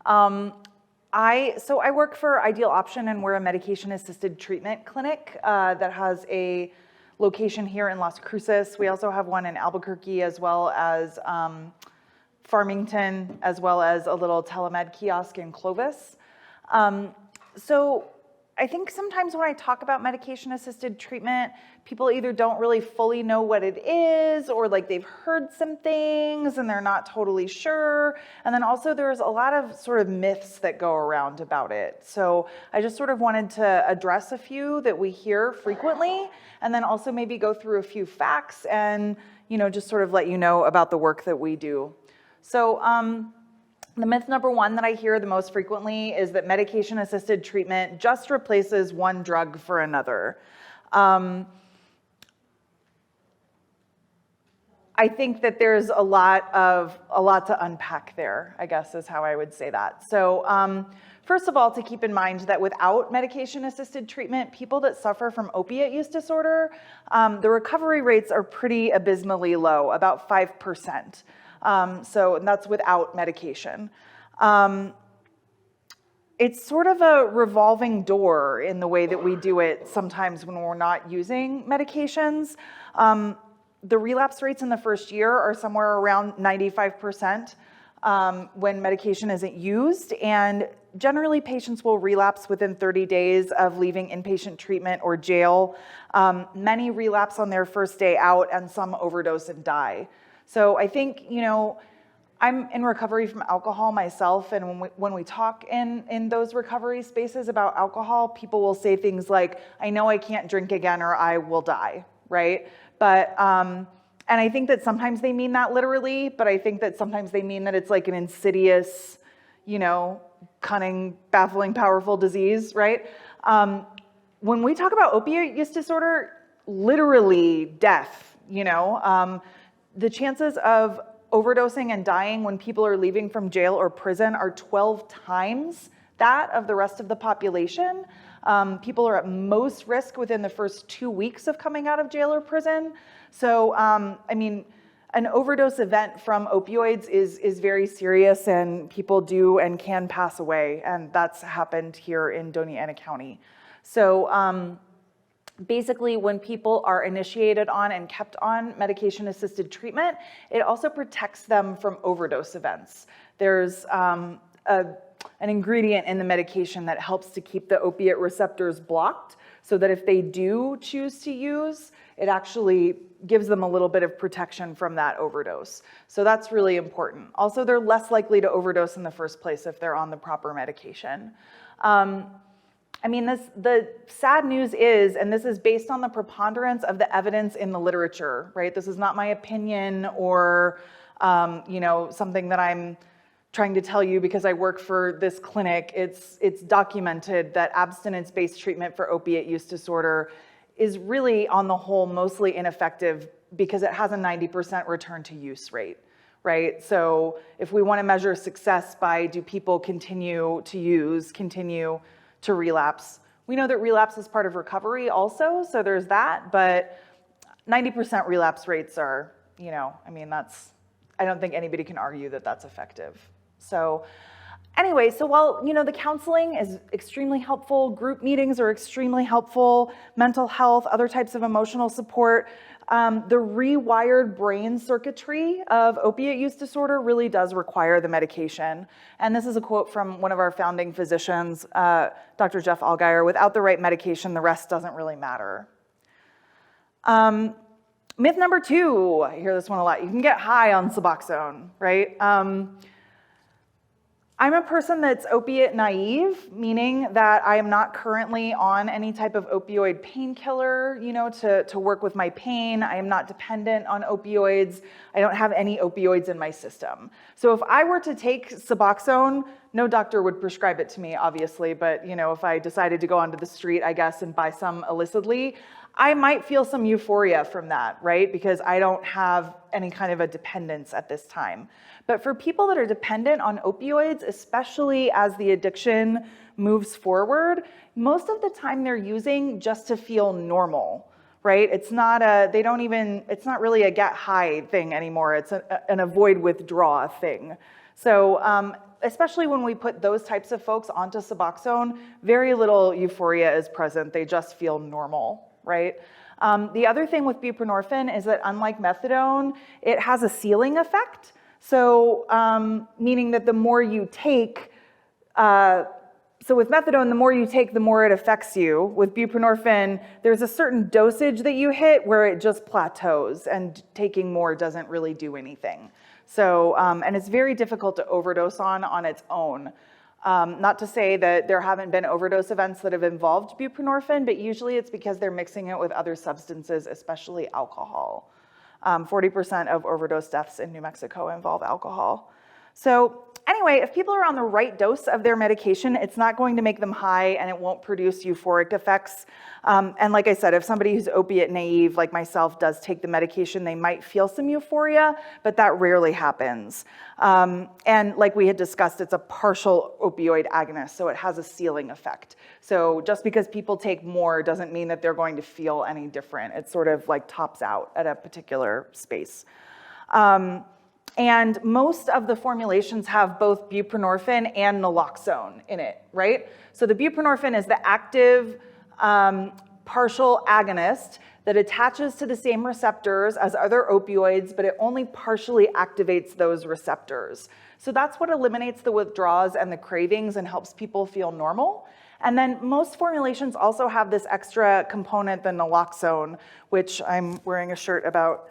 So I work for Ideal Option, and we're a medication-assisted treatment clinic that has a location here in Las Cruces. We also have one in Albuquerque, as well as Farmington, as well as a little telemed kiosk in Clovis. So I think sometimes when I talk about medication-assisted treatment, people either don't really fully know what it is, or like they've heard some things and they're not totally sure. And then also there's a lot of sort of myths that go around about it. So I just sort of wanted to address a few that we hear frequently, and then also maybe go through a few facts and, just sort of let you know about the work that we do. So, the myth number one that I hear the most frequently is that medication-assisted treatment just replaces one drug for another. I think that there's a lot to unpack there, I guess is how I would say that. So first of all, to keep in mind that without medication-assisted treatment, people that suffer from opiate use disorder, the recovery rates are pretty abysmally low, about 5%. And that's without medication. It's sort of a revolving door in the way that we do it sometimes when we're not using medications. The relapse rates in the first year are somewhere around 95% when medication isn't used, and generally patients will relapse within 30 days of leaving inpatient treatment or jail. Many relapse on their first day out, and some overdose and die. So I think, I'm in recovery from alcohol myself, and when we talk in those recovery spaces about alcohol, people will say things like, I know I can't drink again or I will die, right? But, and I think that sometimes they mean that literally, but I think that sometimes they mean that it's like an insidious, cunning, baffling, powerful disease, right? When we talk about opioid use disorder, literally death, the chances of overdosing and dying when people are leaving from jail or prison are 12 times that of the rest of the population. People are at most risk within the first 2 weeks of coming out of jail or prison. So, an overdose event from opioids is very serious, and people do and can pass away, and that's happened here in Doña Ana County. So, basically, when people are initiated on and kept on medication-assisted treatment, it also protects them from overdose events. There's an ingredient in the medication that helps to keep the opiate receptors blocked, so that if they do choose to use, it actually gives them a little bit of protection from that overdose. So that's really important. Also, they're less likely to overdose in the first place if they're on the proper medication. The sad news is, and this is based on the preponderance of the evidence in the literature, right? This is not my opinion or, something that I'm trying to tell you because I work for this clinic. It's documented that abstinence-based treatment for opiate use disorder is really, on the whole, mostly ineffective because it has a 90% return to use rate, right? So if we want to measure success by do people continue to use, continue to relapse. We know that relapse is part of recovery also, so there's that, but 90% relapse rates are, I don't think anybody can argue that that's effective. So anyway, so while, the counseling is extremely helpful, group meetings are extremely helpful, mental health, other types of emotional support, the rewired brain circuitry of opiate use disorder really does require the medication. And this is a quote from one of our founding physicians, Dr. Jeff Allgaier: without the right medication, the rest doesn't really matter. Myth number two, I hear this one a lot, you can get high on Suboxone, right? I'm a person that's opiate naive, meaning that I am not currently on any type of opioid painkiller, to work with my pain. I am not dependent on opioids. I don't have any opioids in my system. So if I were to take Suboxone, no doctor would prescribe it to me, obviously, but if I decided to go onto the street, I guess, and buy some illicitly, I might feel some euphoria from that, right? Because I don't have any kind of a dependence at this time. But for people that are dependent on opioids, especially as the addiction moves forward, most of the time they're using just to feel normal, right? It's not really a get high thing anymore. It's an avoid withdraw thing. So especially when we put those types of folks onto Suboxone, very little euphoria is present. They just feel normal, right? The other thing with buprenorphine is that unlike methadone, it has a ceiling effect. So meaning that the more you take, so with methadone, the more you take, the more it affects you. With buprenorphine, there's a certain dosage that you hit where it just plateaus, and taking more doesn't really do anything. So, and it's very difficult to overdose on its own. Not to say that there haven't been overdose events that have involved buprenorphine, but usually it's because they're mixing it with other substances, especially alcohol. 40% of overdose deaths in New Mexico involve alcohol. So anyway, if people are on the right dose of their medication, it's not going to make them high and it won't produce euphoric effects. And like I said, if somebody who's opiate naive like myself does take the medication, they might feel some euphoria, but that rarely happens. And like we had discussed, it's a partial opioid agonist, so it has a ceiling effect. So just because people take more doesn't mean that they're going to feel any different. It sort of like tops out at a particular space. And most of the formulations have both buprenorphine and naloxone in it, right? So the buprenorphine is the active partial agonist that attaches to the same receptors as other opioids, but it only partially activates those receptors. So that's what eliminates the withdrawals and the cravings and helps people feel normal. And then most formulations also have this extra component, the naloxone, which I'm wearing a shirt about,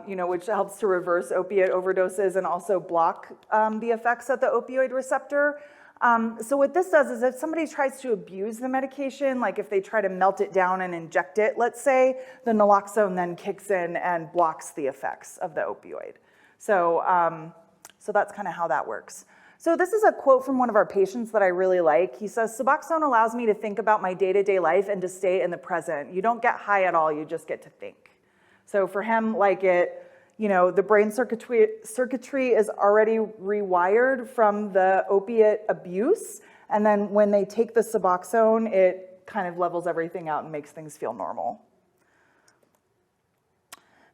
which helps to reverse opiate overdoses and also block the effects at the opioid receptor. So what this does is if somebody tries to abuse the medication, like if they try to melt it down and inject it, let's say, the naloxone then kicks in and blocks the effects of the opioid. So that's kind of how that works. So this is a quote from one of our patients that I really like. He says, "Suboxone allows me to think about my day-to-day life and to stay in the present. You don't get high at all, you just get to think." So for him, the brain circuitry is already rewired from the opiate abuse. And then when they take the Suboxone, it kind of levels everything out and makes things feel normal.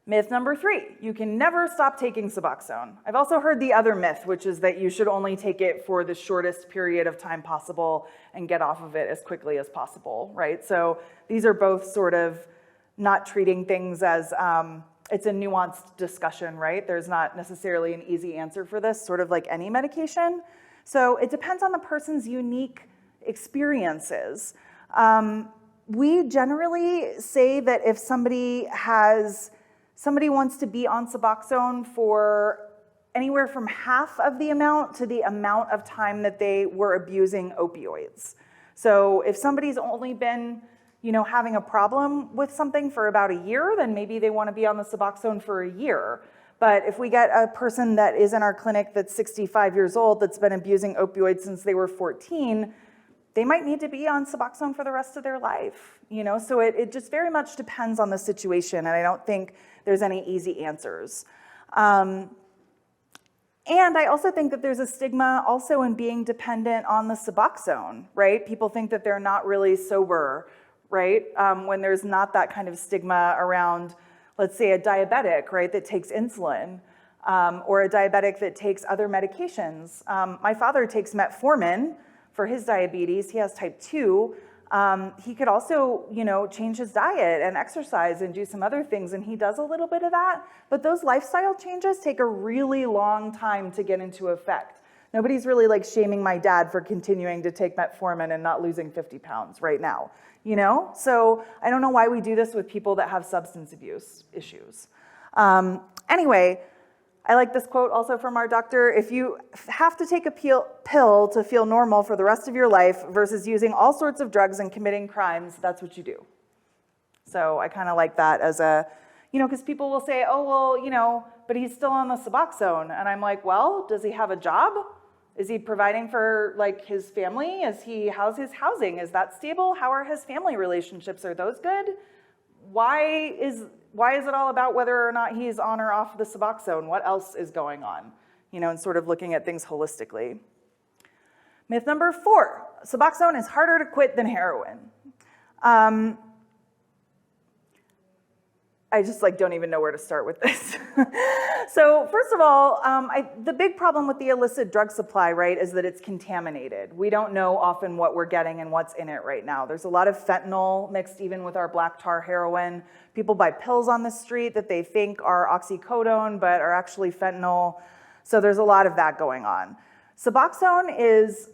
Myth number 3, you can never stop taking Suboxone. I've also heard the other myth, which is that you should only take it for the shortest period of time possible and get off of it as quickly as possible, right? So these are both sort of not treating things as, it's a nuanced discussion, right? There's not necessarily an easy answer for this, sort of like any medication. So it depends on the person's unique experiences. We generally say that if somebody wants to be on Suboxone for anywhere from half of the amount to the amount of time that they were abusing opioids. So if somebody's only been having a problem with something for about a year, then maybe they want to be on the Suboxone for a year. But if we get a person that is in our clinic that's 65 years old that's been abusing opioids since they were 14, they might need to be on Suboxone for the rest of their life. So it just very much depends on the situation, and I don't think there's any easy answers. And I also think that there's a stigma also in being dependent on the Suboxone, right? People think that they're not really sober, right? When there's not that kind of stigma around, let's say, a diabetic, right, that takes insulin, or a diabetic that takes other medications. My father takes metformin for his diabetes. He has type 2. He could also, change his diet and exercise and do some other things, and he does a little bit of that. But those lifestyle changes take a really long time to get into effect. Nobody's really shaming my dad for continuing to take metformin and not losing 50 pounds right now. So I don't know why we do this with people that have substance abuse issues. Anyway, I like this quote also from our doctor. If you have to take a pill to feel normal for the rest of your life versus using all sorts of drugs and committing crimes, that's what you do. So I kind of like that as a, because people will say, oh, well, but he's still on the Suboxone. And I'm like, well, does he have a job? Is he providing for his family? How's his housing? Is that stable? How are his family relationships? Are those good? Why is it all about whether or not he's on or off the Suboxone? What else is going on? And sort of looking at things holistically. Myth number 4, Suboxone is harder to quit than heroin. I just don't even know where to start with this. So first of all, the big problem with the illicit drug supply, right, is that it's contaminated. We don't know often what we're getting and what's in it right now. There's a lot of fentanyl mixed even with our black tar heroin. People buy pills on the street that they think are oxycodone but are actually fentanyl. So there's a lot of that going on. Suboxone is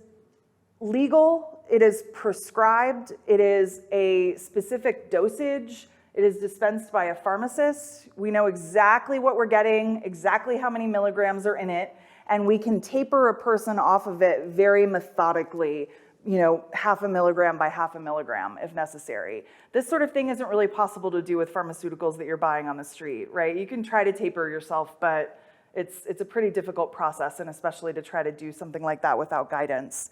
legal, it is prescribed, it is a specific dosage. It is dispensed by a pharmacist. We know exactly what we're getting, exactly how many milligrams are in it, and we can taper a person off of it very methodically, half a milligram by half a milligram if necessary. This sort of thing isn't really possible to do with pharmaceuticals that you're buying on the street, right? You can try to taper yourself, but it's a pretty difficult process, and especially to try to do something like that without guidance.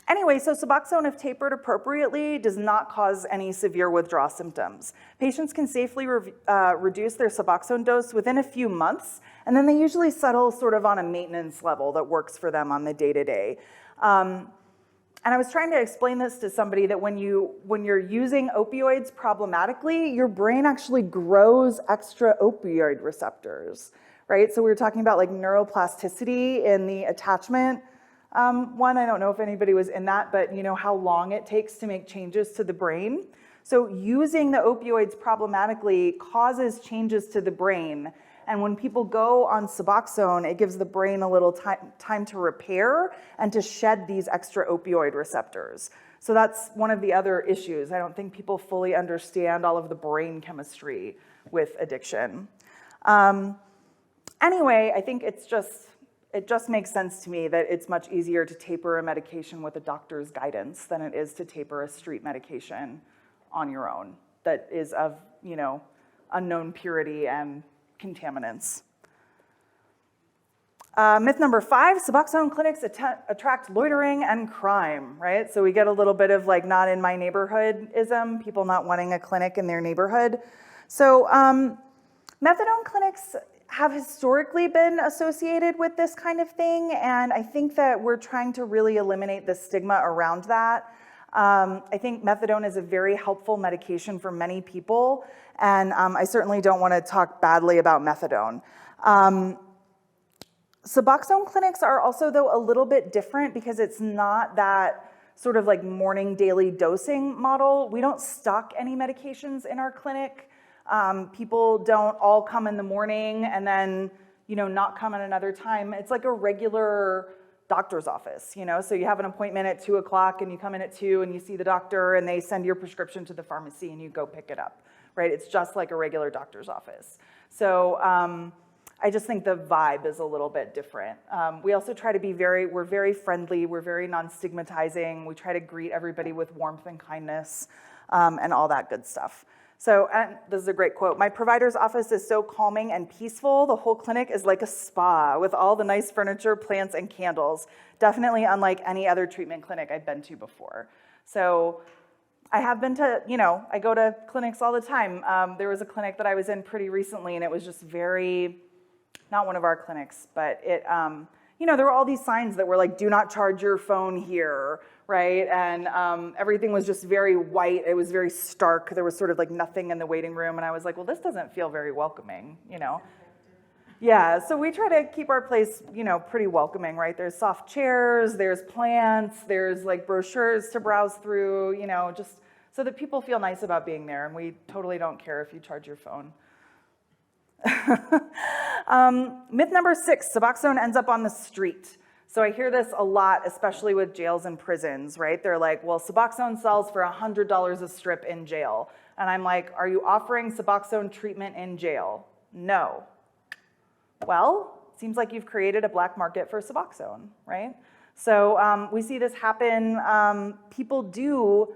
Anyway, so Suboxone, if tapered appropriately, does not cause any severe withdrawal symptoms. Patients can safely reduce their Suboxone dose within a few months, and then they usually settle sort of on a maintenance level that works for them on the day-to-day. And I was trying to explain this to somebody that when you're using opioids problematically, your brain actually grows extra opioid receptors, right? So we were talking about neuroplasticity in the attachment one. I don't know if anybody was in that, but how long it takes to make changes to the brain. So using the opioids problematically causes changes to the brain. And when people go on Suboxone, it gives the brain a little time to repair and to shed these extra opioid receptors. So that's one of the other issues. I don't think people fully understand all of the brain chemistry with addiction. Anyway, I think it just makes sense to me that it's much easier to taper a medication with a doctor's guidance than it is to taper a street medication on your own that is of, unknown purity and contaminants. Myth number 5, Suboxone clinics attract loitering and crime, right? So we get a little bit of not in my neighborhood-ism, people not wanting a clinic in their neighborhood. So methadone clinics have historically been associated with this kind of thing, and I think that we're trying to really eliminate the stigma around that. I think methadone is a very helpful medication for many people, and I certainly don't want to talk badly about methadone. Suboxone clinics are also, though, a little bit different because it's not that sort of morning daily dosing model. We don't stock any medications in our clinic. People don't all come in the morning and then, not come at another time. It's like a regular doctor's office, So you have an appointment at 2 o'clock and you come in at 2 and you see the doctor and they send your prescription to the pharmacy and you go pick it up, right? It's just like a regular doctor's office. So I just think the vibe is a little bit different. We also try to be we're very friendly, we're very non-stigmatizing. We try to greet everybody with warmth and kindness and all that good stuff. So, and this is a great quote, "My provider's office is so calming and peaceful. The whole clinic is like a spa with all the nice furniture, plants, and candles. Definitely unlike any other treatment clinic I've been to before." So I have been to, I go to clinics all the time. There was a clinic that I was in pretty recently, and it was just very, not one of our clinics, but it, there were all these signs that were "do not charge your phone here," right? And everything was just very white. It was very stark. There was sort of nothing in the waiting room. And I was like, well, this doesn't feel very welcoming, Yeah, so we try to keep our place, pretty welcoming, right? There's soft chairs, there's plants, there's brochures to browse through, just so that people feel nice about being there. And we totally don't care if you charge your phone. Myth number 6, Suboxone ends up on the street. So I hear this a lot, especially with jails and prisons, right? They're like, well, Suboxone sells for $100 a strip in jail. And I'm like, are you offering Suboxone treatment in jail? No. Well, it seems like you've created a black market for Suboxone, right? So we see this happen. People do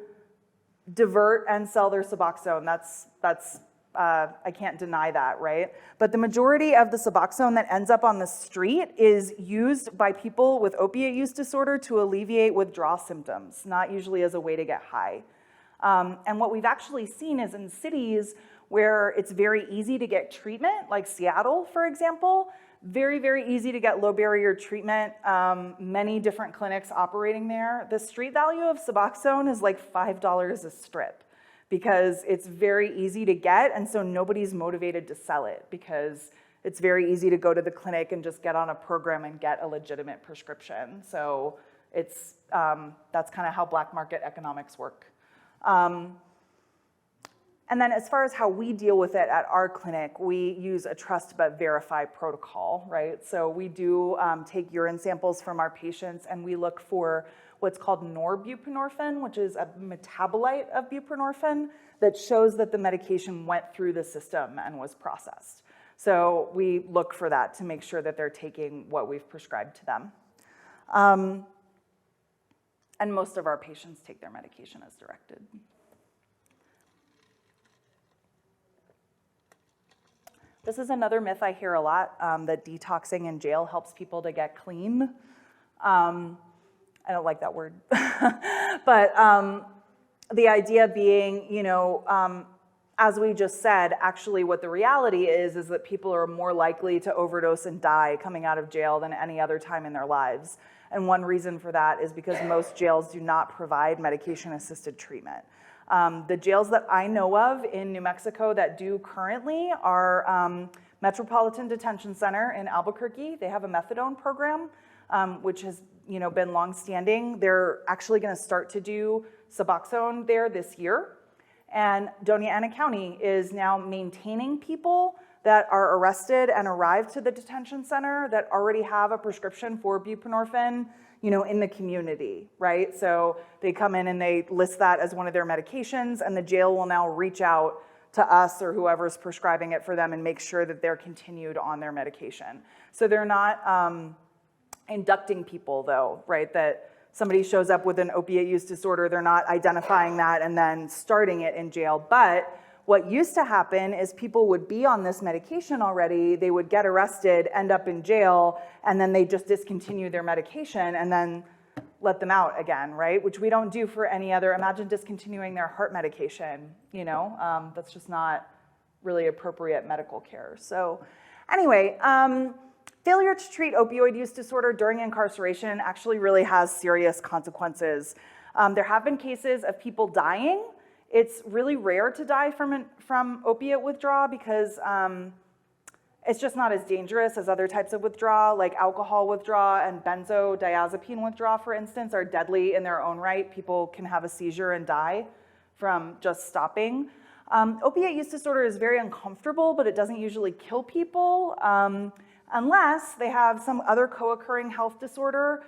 divert and sell their Suboxone. That's I can't deny that, right? But the majority of the Suboxone that ends up on the street is used by people with opiate use disorder to alleviate withdrawal symptoms, not usually as a way to get high. And what we've actually seen is in cities where it's very easy to get treatment, like Seattle, for example, very, very easy to get low barrier treatment, many different clinics operating there. The street value of Suboxone is $5 a strip. because it's very easy to get, and so nobody's motivated to sell it because it's very easy to go to the clinic and just get on a program and get a legitimate prescription. So it's that's kind of how black market economics work. And then as far as how we deal with it at our clinic, we use a trust but verify protocol, right? So we do take urine samples from our patients, and we look for what's called norbuprenorphine, which is a metabolite of buprenorphine that shows that the medication went through the system and was processed. So we look for that to make sure that they're taking what we've prescribed to them. And most of our patients take their medication as directed. This is another myth I hear a lot, that detoxing in jail helps people to get clean. I don't like that word. But the idea being, you know, as we just said, actually what the reality is that people are more likely to overdose and die coming out of jail than any other time in their lives. And one reason for that is because most jails do not provide medication-assisted treatment. The jails that I know of in New Mexico that do currently are Metropolitan Detention Center in Albuquerque. They have a methadone program, which has been longstanding. They're actually going to start to do Suboxone there this year. And Doña Ana County is now maintaining people that are arrested and arrive to the detention center that already have a prescription for buprenorphine, in the community, right? So they come in and they list that as one of their medications, and the jail will now reach out to us or whoever's prescribing it for them and make sure that they're continued on their medication. So they're not inducting people though, right? That somebody shows up with an opiate use disorder, they're not identifying that and then starting it in jail. But what used to happen is people would be on this medication already, they would get arrested, end up in jail, and then they just discontinue their medication and then let them out again, right? Which we don't do for any other. Imagine discontinuing their heart medication, that's just not really appropriate medical care. So anyway, failure to treat opioid use disorder during incarceration actually really has serious consequences. There have been cases of people dying. It's really rare to die from opiate withdrawal because it's just not as dangerous as other types of withdrawal, like alcohol withdrawal and benzodiazepine withdrawal, for instance, are deadly in their own right. People can have a seizure and die from just stopping. Opiate use disorder is very uncomfortable, but it doesn't usually kill people unless they have some other co-occurring health disorder.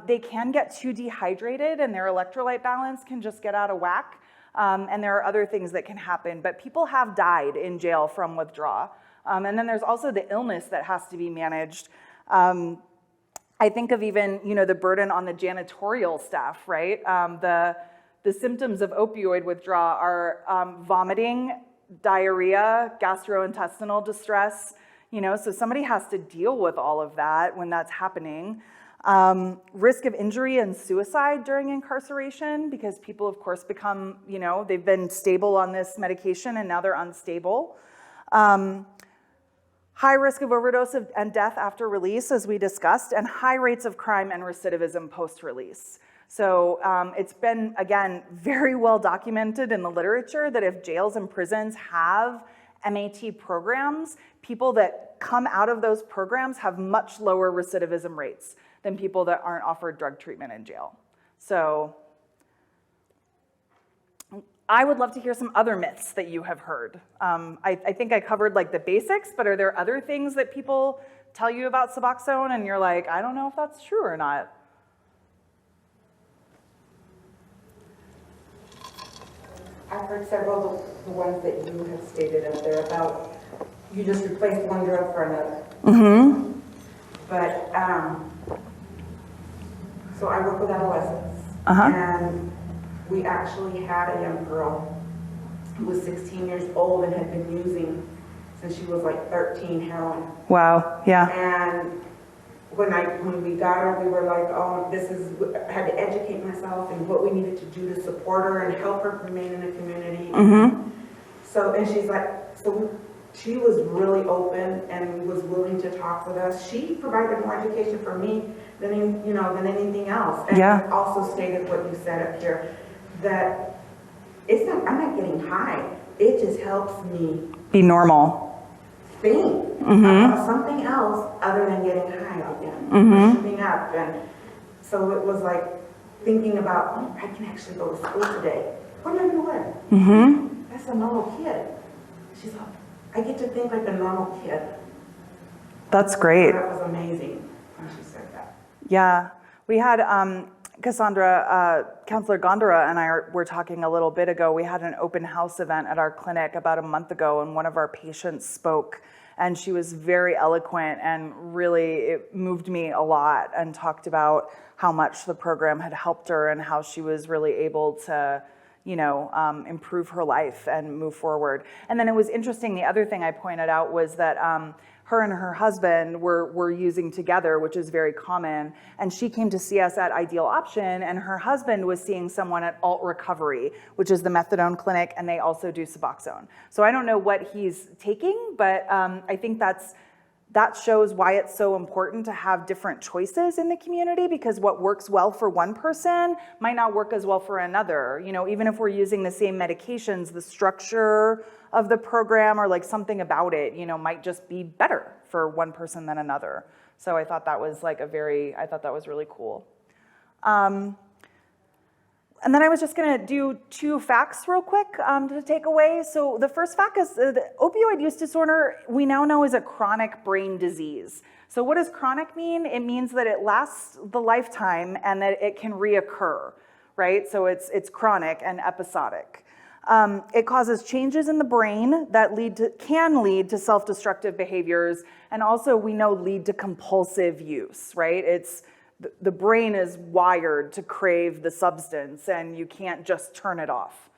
They can get too dehydrated and their electrolyte balance can just get out of whack. And there are other things that can happen, but people have died in jail from withdrawal. And then there's also the illness that has to be managed. I think of even, the burden on the janitorial staff, right? The symptoms of opioid withdrawal are vomiting, diarrhea, gastrointestinal distress, so somebody has to deal with all of that when that's happening. Risk of injury and suicide during incarceration, because people, of course, become, they've been stable on this medication and now they're unstable. High risk of overdose and death after release, as we discussed, and high rates of crime and recidivism post-release. So it's been, again, very well documented in the literature that if jails and prisons have MAT programs, people that come out of those programs have much lower recidivism rates than people that aren't offered drug treatment in jail. So I would love to hear some other myths that you have heard. I think I covered like the basics, but are there other things that people tell you about Suboxone and you're like, I don't know if that's true or not? I've heard several of the ones that you have stated up there about you just replace one drug for another. Mm-hmm. But, so I work with adolescents, and we actually had a young girl who was 16 years old and had been using since she was like 13 heroin. Wow, yeah. And when we got her, we were like, oh, I had to educate myself and what we needed to do to support her and help her remain in the community. Mm-hmm. So, and she's like, she was really open and was willing to talk with us. She provided more education for me than anything else. And yeah. also stated what you said up here, that I'm not getting high. It just helps me Be normal. think about something else other than getting high again, or shooting up. And so it was like thinking about, oh, I can actually go to school today. What am I going to wear? That's a normal kid. She's like, I get to think like a normal kid. That's great. That was amazing when she said that. Yeah, we had Cassandra, Counselor Gondara and I were talking a little bit ago. We had an open house event at our clinic about a month ago, and one of our patients spoke, and she was very eloquent, and really it moved me a lot, and talked about how much the program had helped her and how she was really able to, improve her life and move forward. And then it was interesting, the other thing I pointed out was that her and her husband were using together, which is very common. And she came to see us at Ideal Option, and her husband was seeing someone at Alt Recovery, which is the methadone clinic, and they also do Suboxone. So I don't know what he's taking, but I think that shows why it's so important to have different choices in the community, because what works well for one person might not work as well for another. Even if we're using the same medications, the structure of the program or like something about it, might just be better for one person than another. So I thought that was really cool. And then I was just going to do 2 facts real quick to take away. So the first fact is the opioid use disorder we now know is a chronic brain disease. So what does chronic mean? It means that it lasts the lifetime and that it can reoccur, right? So it's chronic and episodic. It causes changes in the brain that can lead to self-destructive behaviors, and also we know lead to compulsive use, right? The brain is wired to crave the substance, and you can't just turn it off.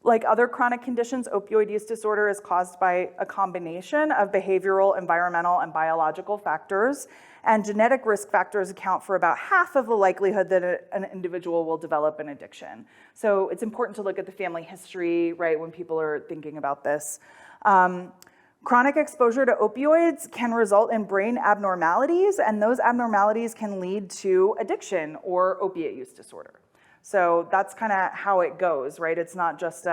Like other chronic conditions, opioid use disorder is caused by a combination of behavioral, environmental, and biological factors, and genetic risk factors account for about half of the likelihood that an individual will develop an addiction. So it's important to look at the family history, right, when people are thinking about this. Chronic exposure to opioids can result in brain abnormalities, and those abnormalities can lead to addiction or opiate use disorder. So that's kind of how it goes, right? It's not just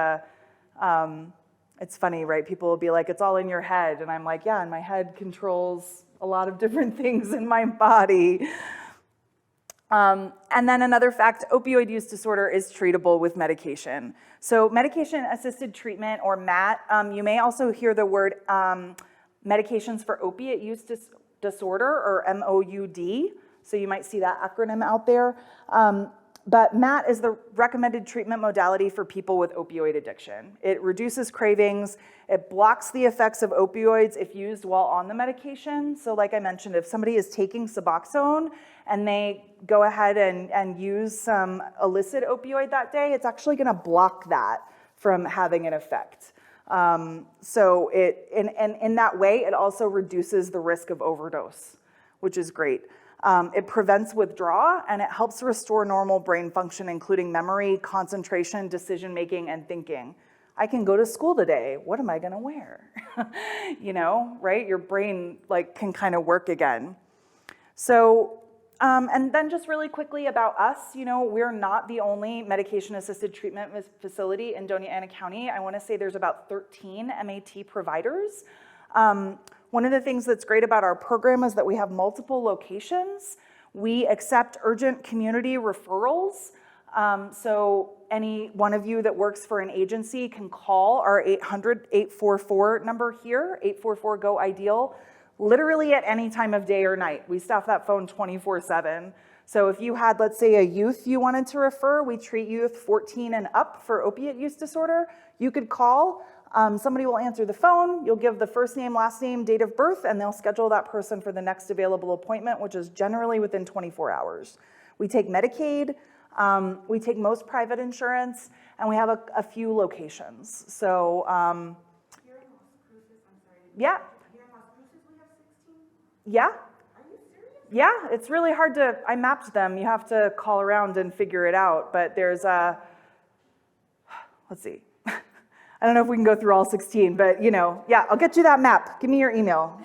it's funny, right? People will be like, it's all in your head. And I'm like, yeah, and my head controls a lot of different things in my body. And then another fact, opioid use disorder is treatable with medication. So medication-assisted treatment, or MAT, you may also hear the word medications for opiate use disorder, or MOUD. So you might see that acronym out there. But MAT is the recommended treatment modality for people with opioid addiction. It reduces cravings. It blocks the effects of opioids if used while on the medication. So like I mentioned, if somebody is taking Suboxone and they go ahead and use some illicit opioid that day, it's actually going to block that from having an effect. So in that way, it also reduces the risk of overdose, which is great. It prevents withdrawal, and it helps restore normal brain function, including memory, concentration, decision-making, and thinking. I can go to school today. What am I going to wear? Right? Your brain can kind of work again. So, and then just really quickly about us, we're not the only medication-assisted treatment facility in Doña Ana County. I want to say there's about 13 MAT providers. One of the things that's great about our program is that we have multiple locations. We accept urgent community referrals. So any one of you that works for an agency can call our 800-844 number here, 844-GO-IDEAL, literally at any time of day or night. We staff that phone 24/7. So if you had, let's say, a youth you wanted to refer, we treat youth 14 and up for opiate use disorder, you could call. Somebody will answer the phone, you'll give the first name, last name, date of birth, and they'll schedule that person for the next available appointment, which is generally within 24 hours. We take Medicaid, we take most private insurance, and we have a few locations. So, Here in Las Cruces, I'm sorry. yeah. Here in Las Cruces, we have 16? Yeah. Are you serious? Yeah, it's really hard I mapped them. You have to call around and figure it out, but there's let's see. I don't know if we can go through all 16, but yeah, I'll get you that map. Give me your email.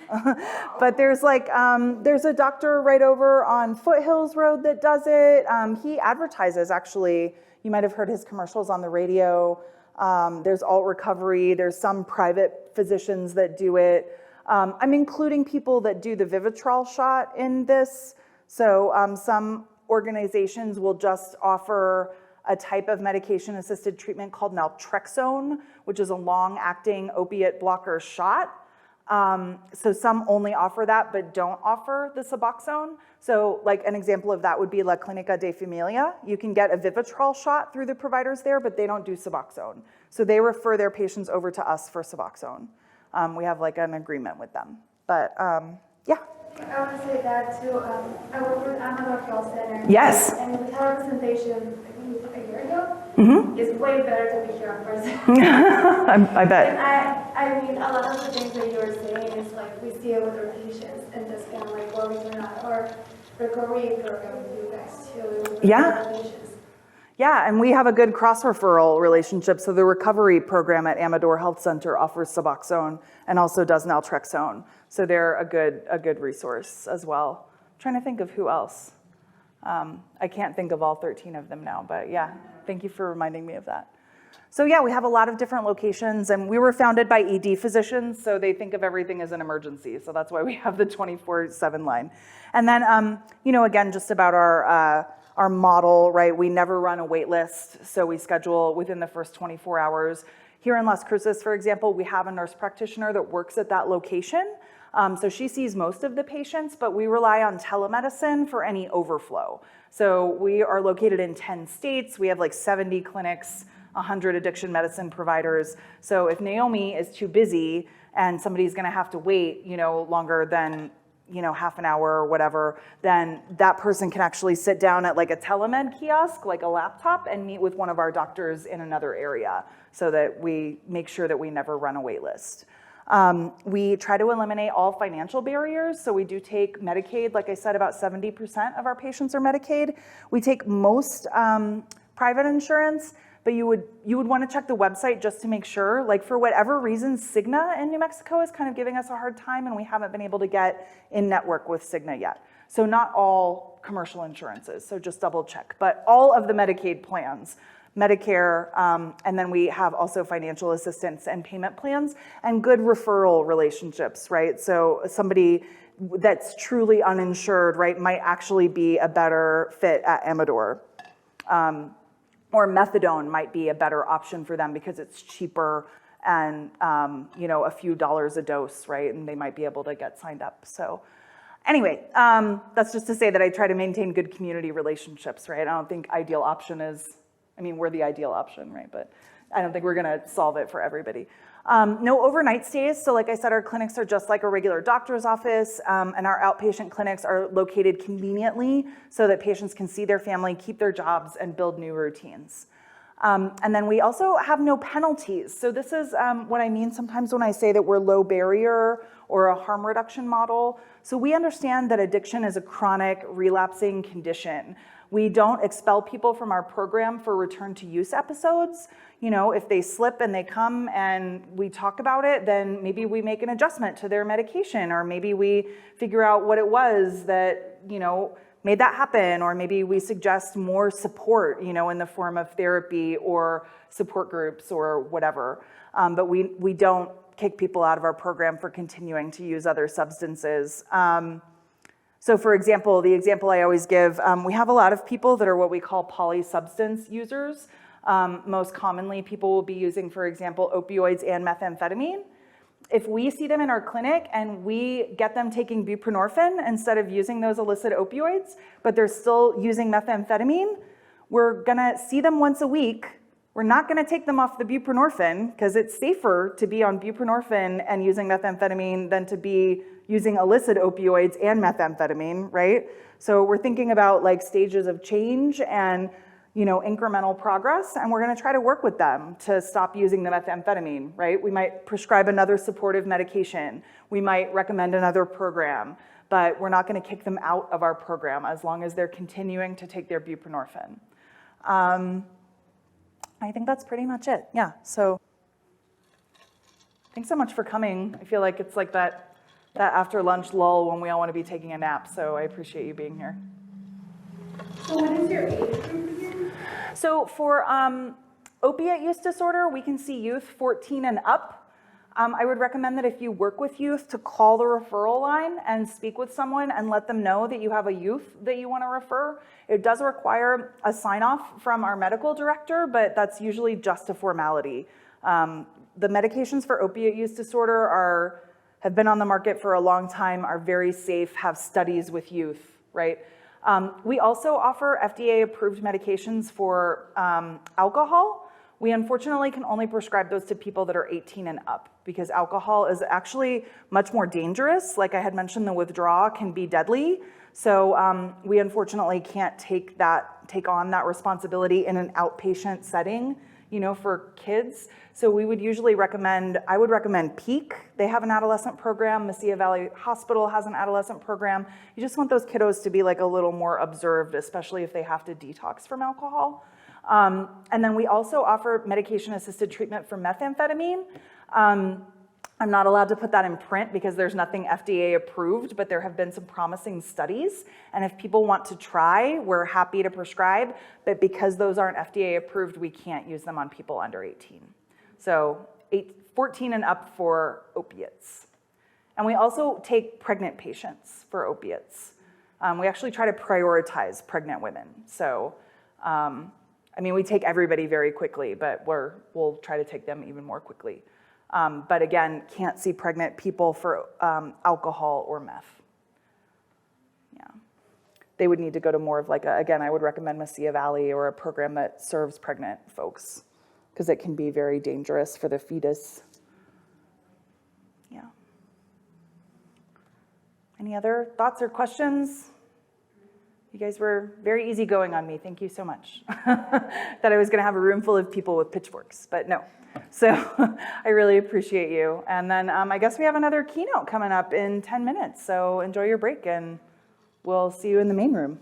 But there's there's a doctor right over on Foothills Road that does it. He advertises actually, You might have heard his commercials on the radio. There's alt recovery. There's some private physicians that do it. I'm including people that do the Vivitrol shot in this. So some organizations will just offer a type of medication-assisted treatment called naltrexone, which is a long-acting opiate blocker shot. So some only offer that, but don't offer the Suboxone. So like an example of that would be La Clínica de Familia. You can get a Vivitrol shot through the providers there, but they don't do Suboxone. So they refer their patients over to us for Suboxone. We have like an agreement with them, but yeah. I want to say that too. I work with Athena Health Center. Yes. And we had a presentation, I think a year ago. Mm-hmm. It's way better to be here in person. I bet. And I mean, a lot of the things that you were saying is like we see it with our patients, and that's kind of like what we're doing at our recovery program with you guys too. With Yeah. our patients. Yeah, and we have a good cross-referral relationship. So the recovery program at Amador Health Center offers Suboxone and also does naltrexone. So they're a good resource as well. I'm trying to think of who else. I can't think of all 13 of them now, but yeah, thank you for reminding me of that. So yeah, we have a lot of different locations, and we were founded by ED physicians, so they think of everything as an emergency. So that's why we have the 24/7 line. And then, again, just about our model, right? We never run a wait list, so we schedule within the first 24 hours. Here in Las Cruces, for example, we have a nurse practitioner that works at that location. So she sees most of the patients, but we rely on telemedicine for any overflow. So we are located in 10 states. We have like 70 clinics, 100 addiction medicine providers. So if Naomi is too busy and somebody's gonna have to wait, longer than half an hour or whatever, then that person can actually sit down at like a telemed kiosk, like a laptop, and meet with one of our doctors in another area so that we make sure that we never run a wait list. We try to eliminate all financial barriers. So we do take Medicaid. Like I said, about 70% of our patients are Medicaid. We take most private insurance, but you would want to check the website just to make sure. Like for whatever reason, Cigna in New Mexico is kind of giving us a hard time, and we haven't been able to get in network with Cigna yet. So not all commercial insurances, so just double check. But all of the Medicaid plans, Medicare, and then we have also financial assistance and payment plans and good referral relationships, right? So somebody that's truly uninsured, right, might actually be a better fit at Amador. Or methadone might be a better option for them because it's cheaper and, a few dollars a dose, right? And they might be able to get signed up. So anyway, that's just to say that I try to maintain good community relationships, right? I don't think ideal option is, we're the ideal option, right? But I don't think we're gonna solve it for everybody. No overnight stays. So like I said, our clinics are just like a regular doctor's office, and our outpatient clinics are located conveniently so that patients can see their family, keep their jobs, and build new routines. And then we also have no penalties. So this is what I mean sometimes when I say that we're low barrier or a harm reduction model. So we understand that addiction is a chronic relapsing condition. We don't expel people from our program for return to use episodes. If they slip and they come and we talk about it, then maybe we make an adjustment to their medication, or maybe we figure out what it was that, made that happen, or maybe we suggest more support, in the form of therapy or support groups or whatever. But we don't kick people out of our program for continuing to use other substances. So for example, the example I always give, we have a lot of people that are what we call polysubstance users. Most commonly, people will be using, for example, opioids and methamphetamine. If we see them in our clinic and we get them taking buprenorphine instead of using those illicit opioids, but they're still using methamphetamine, we're gonna see them once a week. We're not gonna take them off the buprenorphine because it's safer to be on buprenorphine and using methamphetamine than to be using illicit opioids and methamphetamine, right? So we're thinking about like stages of change and incremental progress, and we're gonna try to work with them to stop using the methamphetamine, right? We might prescribe another supportive medication. We might recommend another program, but we're not gonna kick them out of our program as long as they're continuing to take their buprenorphine. I think that's pretty much it, yeah. So thanks so much for coming. I feel like it's like that after lunch lull when we all wanna be taking a nap, so I appreciate you being here. So what is your age group again? So So for opiate use disorder, we can see youth 14 and up. I would recommend that if you work with youth to call the referral line and speak with someone and let them know that you have a youth that you want to refer. It does require a sign-off from our medical director, but that's usually just a formality. The medications for opiate use disorder have been on the market for a long time, are very safe, have studies with youth, right? We also offer FDA-approved medications for alcohol. We unfortunately can only prescribe those to people that are 18 and up because alcohol is actually much more dangerous. Like I had mentioned, the withdrawal can be deadly. So we unfortunately can't take on that responsibility in an outpatient setting, for kids. So we would usually I would recommend Peak. They have an adolescent program. Mesilla Valley Hospital has an adolescent program. You just want those kiddos to be like a little more observed, especially if they have to detox from alcohol. And then we also offer medication-assisted treatment for methamphetamine. I'm not allowed to put that in print because there's nothing FDA approved, but there have been some promising studies. And if people want to try, we're happy to prescribe. But because those aren't FDA approved, we can't use them on people under 18. So 14 and up for opiates. And we also take pregnant patients for opiates. We actually try to prioritize pregnant women. So, we take everybody very quickly, but we'll try to take them even more quickly. But again, can't see pregnant people for alcohol or meth. Yeah. They would need to go to more of again, I would recommend Mesilla Valley or a program that serves pregnant folks because it can be very dangerous for the fetus. Yeah. Any other thoughts or questions? You guys were very easygoing on me. Thank you so much. Thought I was going to have a room full of people with pitchforks, but no. So I really appreciate you. And then I guess we have another keynote coming up in 10 minutes. So enjoy your break and we'll see you in the main room.